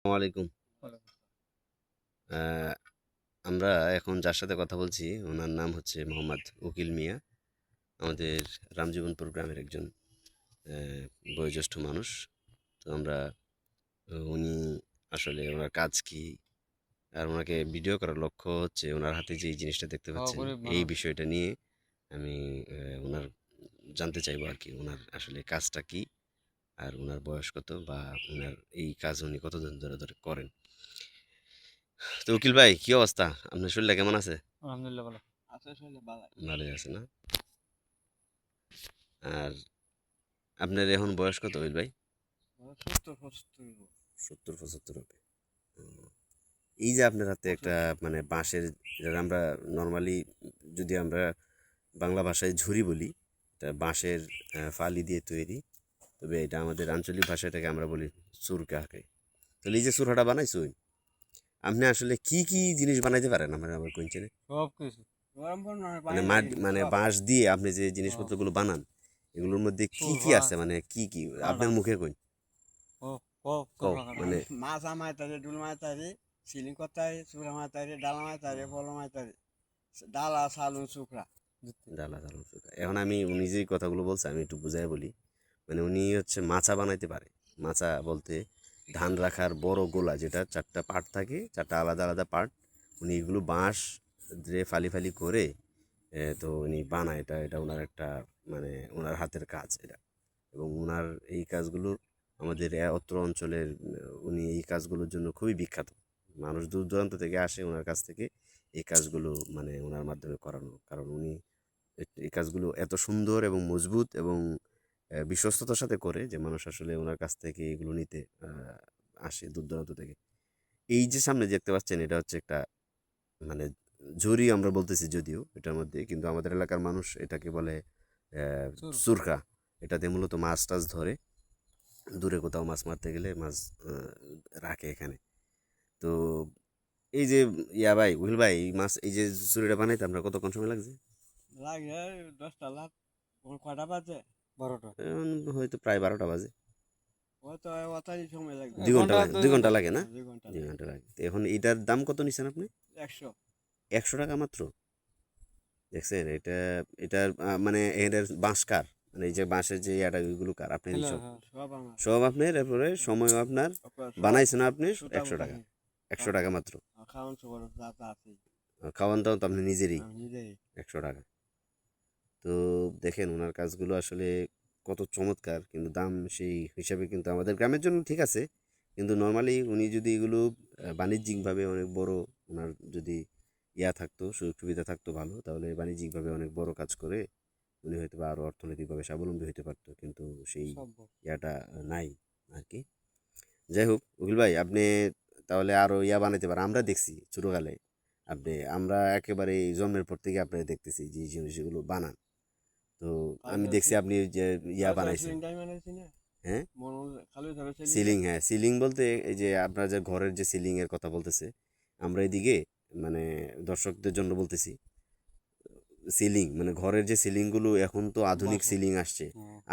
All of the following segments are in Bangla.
আসসালামু আলাইকুম। আহ, আমরা এখন যার সাথে কথা বলছি ওনার নাম হচ্ছে মোহাম্মদ উকিল মিয়া। আমাদের রামজীবনপুর গ্রামের একজন আহ, বয়োজ্যেষ্ঠ মানুষ। তো আমরা উনি আসলে ওনার কাজ কি আর ওনাকে ভিডিও করার লক্ষ্য হচ্ছে ওনার হাতে যে এই জিনিসটা দেখতে পাচ্ছেন গরিব এই মানুষ। বিষয়টা নিয়ে আমি ওনার জানতে চাইবো আর কি ওনার আসলে কাজটা কি আর ওনার বয়স কত বা ওনার এই কাজ উনি কতদিন ধরে ধরে করেন। তো উকিল ভাই কি অবস্থা, আপনার শরীরটা কেমন আছে? আলহামদুলিল্লাহ ভালো। আছে শুনলে ভালো। ভালোই আছে না? আর আপনার এখন বয়স কত হইল ভাই? 70-75 70-75 হবে। ও, এই যে আপনার হাতে একটা 75। মানে বাঁশের, যেটা আমরা নর্মালি যদি আমরা বাংলা ভাষায় ঝুড়ি বলি, এটা বাঁশের ফালি দিয়ে তৈরি। তবে এটা আমাদের আঞ্চলিক ভাষায় এটাকে আমরা বলি চুরকাকে। তাহলে এই যে চুরহাটা বানাইছো, আপনি আসলে কি কি জিনিস বানাইতে পারেন আমার আমার কোনচেনে? সব কিছু গরম পানি নয়, মানে পানি লাগে কিন্তু মানে সব বাঁশ দিয়ে আপনি যে সব জিনিসপত্রগুলো বানান এগুলোর মধ্যে কি কি সুরমা আছে, মানে কি কি কাটা আপনার মুখে কই? ও ও কও সুরমা কাটা মানে। মাছ আমায় তারে ডুল মাছ তারে সিলিং করতারে চূড়া মাছ তারে ডালা মাছ তারে বলো মাছ তারে ডালা সালু চুকরা ডালা চালানো শেখা। এখন আমি উনি যে কথাগুলো বলছে আমি একটু বুঝাই বলি। মানে উনি হচ্ছে মাচা বানাইতে পারে। মাচা বলতে ধান রাখার বড় গোলা, যেটা চারটা পার্ট থাকে, চারটা আলাদা আলাদা পার্ট। উনি এগুলো বাঁশ দিয়ে ফালি ফালি করে তো উনি বানায়। এটা এটা ওনার একটা মানে ওনার হাতের কাজ এটা। এবং ওনার এই কাজগুলো আমাদের অত্র অঞ্চলের উনি এই কাজগুলোর জন্য খুবই বিখ্যাত। মানুষ দূর দূরান্ত থেকে আসে ওনার কাছ থেকে এই কাজগুলো মানে ওনার মাধ্যমে করানো, কারণ উনি এই কাজগুলো এত সুন্দর এবং মজবুত এবং বিশ্বস্ততার সাথে করে যে মানুষ আসলে ওনার কাছ থেকে এগুলো নিতে আসে দূর দূরান্ত থেকে। এই যে সামনে দেখতে পাচ্ছেন এটা হচ্ছে একটা মানে ঝুরি আমরা বলতেছি যদিও এটার মধ্যে, কিন্তু আমাদের এলাকার মানুষ এটাকে বলে সুর সুরকা। এটাতে মূলত মাছ টাছ ধরে, দূরে কোথাও মাছ মারতে গেলে মাছ রাখে এখানে। তো এই যে ভাই উহিল ভাই, এই মাছ এই যে চুরিটা বানাইতে আমরা কতক্ষণ সময় লাগছে? লাগে 10টা লাখ ওর কটা বাজে 12টা এখন হয়তো প্রায় 12টা বাজে। ও তো অতাই সময় লাগবে 2 ঘন্টা লাগে, 2 ঘন্টা লাগে না? 2 ঘন্টা দুই লাগে ঘন্টা লাগে। তো এখন এটার দাম কত নিচ্ছেন আপনি? 100 100 টাকা মাত্র? দেখছেন এটা, এটার মানে এটার বাঁশ কার, মানে এই যে বাঁশের যে ইয়াটা ওইগুলো কার, আপনি হ্যালো সব? হ্যাঁ সব আমার সব আপনার, এরপরে সময় আপনার, সব বানাইছেন আপনি। সুতা 100 টাকা? উঠানি 100 টাকা মাত্র? খাওয়ান সবার যা তা আছে খাওয়ান দাওয়ান তো আপনি নিজেরই? আমি নিজেই 100 টাকা? তো দেখেন ওনার কাজগুলো আসলে কত চমৎকার, কিন্তু দাম সেই হিসাবে কিন্তু আমাদের গ্রামের জন্য ঠিক আছে। কিন্তু নর্মালি উনি যদি এগুলো বাণিজ্যিকভাবে অনেক বড়, ওনার যদি ইয়া থাকতো, সুযোগ সুবিধা থাকতো ভালো, তাহলে বাণিজ্যিকভাবে অনেক বড় কাজ করে উনি হয়তো বা আরও অর্থনৈতিকভাবে স্বাবলম্বী হতে পারতো, কিন্তু সেই সব ইয়াটা নাই আর কি। যাই হোক উকিল ভাই, আপনি তাহলে আরো ইয়া বানাইতে পারেন। আমরা দেখছি ছোটকালে আপনি, আমরা একেবারে এই জন্মের পর থেকে আপনাকে দেখতেছি যে এই জিনিসগুলো বানান। তো আমি দেখছি আপনি যে ইয়া খালি ধরে বানাইছেন। সিলিং টাইম আনাইছি না হ্যাঁ, মনে খালি ধরে সিলিং সিলিং, হ্যাঁ সিলিং বলতে এই যে আপনার যে ঘরের যে সিলিং এর কথা বলতেছে, আমরা এদিকে মানে দর্শকদের জন্য বলতেছি, সিলিং মানে ঘরের যে সিলিংগুলো এখন তো আধুনিক বাসা সিলিং আসছে।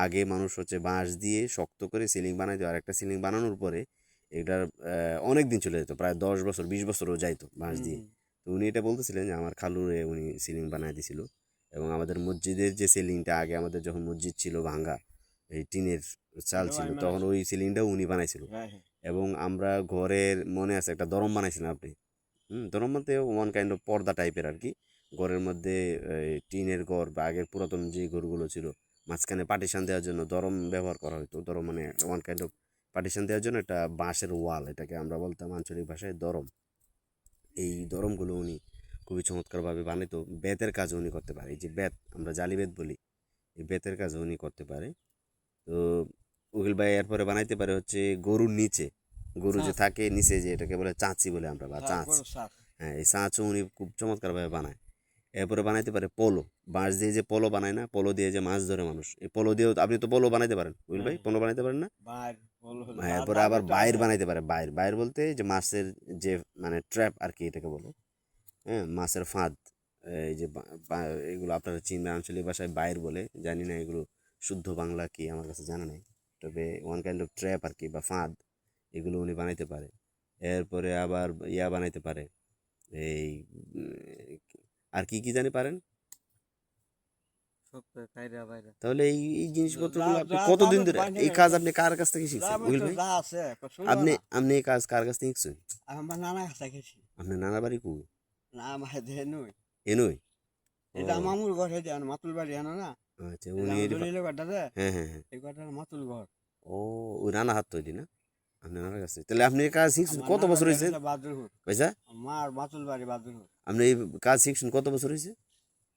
আগে মানুষ হচ্ছে বাঁশ দিয়ে শক্ত করে সিলিং বানাইতো, আর একটা সিলিং বানানোর পরে এটার অনেক দিন চলে যেত, প্রায় 10 বছর 20 বছরও যাইতো বাঁশ হুম দিয়ে। হুম তো উনি এটা বলতেছিলেন যে আমার খালুরে উনি সিলিং বানাই দিছিল। এবং আমাদের মসজিদের যে সিলিংটা, আগে আমাদের যখন মসজিদ ছিল ভাঙ্গা, এই টিনের চাল এটাও ছিল, আমি তখন বানাইছি ওই সিলিংটাও উনি বানাইছিল। হ্যাঁ হ্যাঁ এবং আমরা ঘরের মনে আছে একটা দরম বানাইছিলেন আপনি। দরম বলতে ওয়ান কাইন্ড অফ পর্দা টাইপের আর কি। ঘরের মধ্যে টিনের ঘর বা আগের পুরাতন যে ঘরগুলো ছিল, মাঝখানে পার্টিশন দেওয়ার জন্য দরম ব্যবহার করা হতো। দরম মানে ওয়ান কাইন্ড অফ পার্টিশন দেওয়ার জন্য একটা বাঁশের ওয়াল, এটাকে আমরা বলতাম আঞ্চলিক ভাষায় দরম। এই দরমগুলো উনি খুবই চমৎকারভাবে বানাইতো। বেতের কাজও উনি করতে পারে, এই যে বেত আমরা জালি বেত বলি, এই বেতের কাজও উনি করতে পারে। তো উকিল ভাই এরপরে বানাইতে পারে হচ্ছে গরুর নিচে, গরু যে চাষ থাকে নিচে, যে এটাকে বলে চাঁচি বলে আমরা, বা চাঁচ। তারপর সাত হ্যাঁ, এই চাঁচও উনি খুব চমৎকারভাবে বানায়। এরপরে বানাইতে পারে পোলো, বাঁশ দিয়ে যে পোলো বানায় না, পোলো দিয়ে যে মাছ ধরে মানুষ, এই পোলো দিয়েও আপনি তো পোলো বানাইতে পারেন উকিল হ্যাঁ ভাই, হ্যাঁ পোলো বানাইতে পারেন না? বাইর বলো হ্যাঁ, যা এরপরে দামে আবার তো বাইর আছে বানাইতে পারে। বাইর বাইর বলতে যে মাছের যে মানে ট্র্যাপ আর কি এটাকে বলে। হ্যাঁ, মাছের ফাঁদ। এই যে এগুলো আপনারা চিনবেন, আঞ্চলিক ভাষায় বাইর বলে, জানি না এগুলো শুদ্ধ বাংলা কি আমার কাছে জানা নেই। তবে ওয়ান কাইন্ড অফ ট্র্যাপ আর কি, বা ফাঁদ, এগুলো উনি বানাইতে পারে। এরপরে আবার ইয়া বানাইতে পারে, এই আর কি কি জানি পারেন। সপ্তাহে তাইরা বাইরা তাহলে এই জিনিসপত্রগুলো যা- আপনি যা- কতদিন যা ধরে বানিয়ে এই কাজ আপনি কার কাছ থেকে শিখছেন গ্রামে উহিল তো ভাই? যা আছে শুনবো আপনি না। আপনি এই কাজ কার কাছ থেকে শিখছেন? আমার নানা কাছে গেছি আপনার নানা বাড়ি কু? না আমার দেহে নই এনই? এটা ও মামুর ঘর হেঁটে মাতুল বাড়ি আনো না আচ্ছা, উনি ঘরটা রে হ্যাঁ হ্যাঁ হ্যাঁ। এই ঘরটার মাতুল ঘর ও ওই নানা হাত তৈরি না আপনার নানার কাছে? তাহলে আপনি এই কাজ শিখছেন আমার কত নানার বছর বাড়ি হয়েছে হচ্ছে বাদুরপুর পয়সা? আমার মাতুল বাড়ি বাদুরপুর আপনি এই কাজ শিখছেন কত বছর হয়েছে?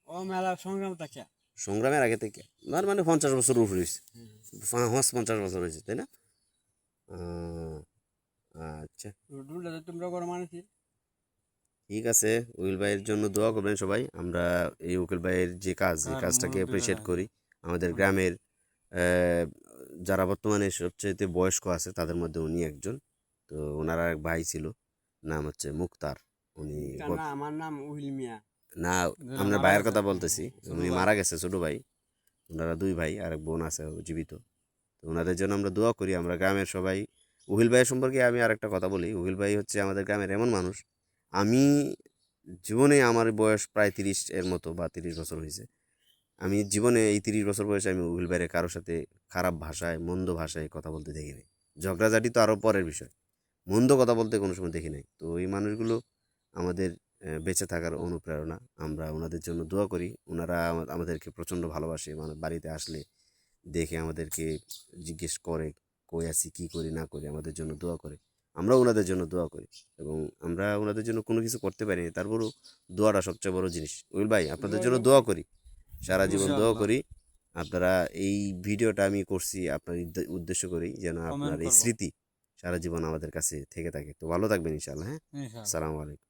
ও মেলা সংগ্রাম থাকে সংগ্রামের আগে থেকে মানে মানে 50 বছর উপরে হয়েছে, 50 বছর হয়েছে তাই না? আহ, আচ্ছা রুলটা তো তোমরা করো মানুষ ঠিক আছে, উকিল ভাইয়ের জন্য দোয়া করবেন সবাই। আমরা এই উকিল ভাইয়ের যে কাজ এই আর কাজটাকে মুরব্বিরা অ্যাপ্রিসিয়েট করি। আমাদের হুম। গ্রামের যারা বর্তমানে সবচেয়ে বয়স্ক আছে তাদের মধ্যে উনি একজন। তো ওনার আর এক ভাই ছিল, নাম হচ্ছে মুক্তার। উনি না আমার নাম উহিল মিয়া না, যারা আপনার মারা ভাইয়ের গেছে, কথা বলতেছি, ছোট উনি ভাই। মারা গেছে ছোট ভাই। ওনারা দুই ভাই আর এক বোন আছে জীবিত। তো ওনাদের জন্য আমরা দোয়া করি। আমরা গ্রামের সবাই উহিল ভাইয়ের সম্পর্কে আমি আর একটা কথা বলি। উহিল ভাই হচ্ছে আমাদের গ্রামের এমন মানুষ, আমি জীবনে আমার বয়স প্রায় 30 এর মতো বা 30 বছর হয়েছে। আমি জীবনে এই 30 বছর বয়সে আমি উহিল ভাইয়ের কারোর সাথে খারাপ ভাষায় মন্দ ভাষায় কথা বলতে দেখিনি। ঝগড়াঝাটি তো আরও পরের বিষয়, মন্দ কথা বলতে কোনো সময় দেখি নাই। তো এই মানুষগুলো আমাদের বেঁচে থাকার অনুপ্রেরণা। আমরা ওনাদের জন্য দোয়া করি। ওনারা আমাদেরকে প্রচণ্ড ভালোবাসে, মানে বাড়িতে আসলে দেখে আমাদেরকে জিজ্ঞেস করে কই আছি কী করি না করি, আমাদের জন্য দোয়া করে। আমরাও ওনাদের জন্য দোয়া করি এবং আমরা ওনাদের জন্য কোনো কিছু করতে পারিনি, তারপরেও দোয়াটা সবচেয়ে বড় জিনিস। উইল ভাই আপনাদের জন্য দোয়া করি, সারা জীবন দোয়া ইনশাআল্লাহ। করি। আপনারা এই ভিডিওটা আমি করছি আপনার উদ্দেশ্য করেই, যেন আপনার কমেন্ট এই করবো স্মৃতি সারা জীবন আমাদের কাছে থেকে থাকে। তো ভালো থাকবেন ইনশাআল্লাহ। হ্যাঁ, ইনশাআল্লাহ। আসসালামু আলাইকুম।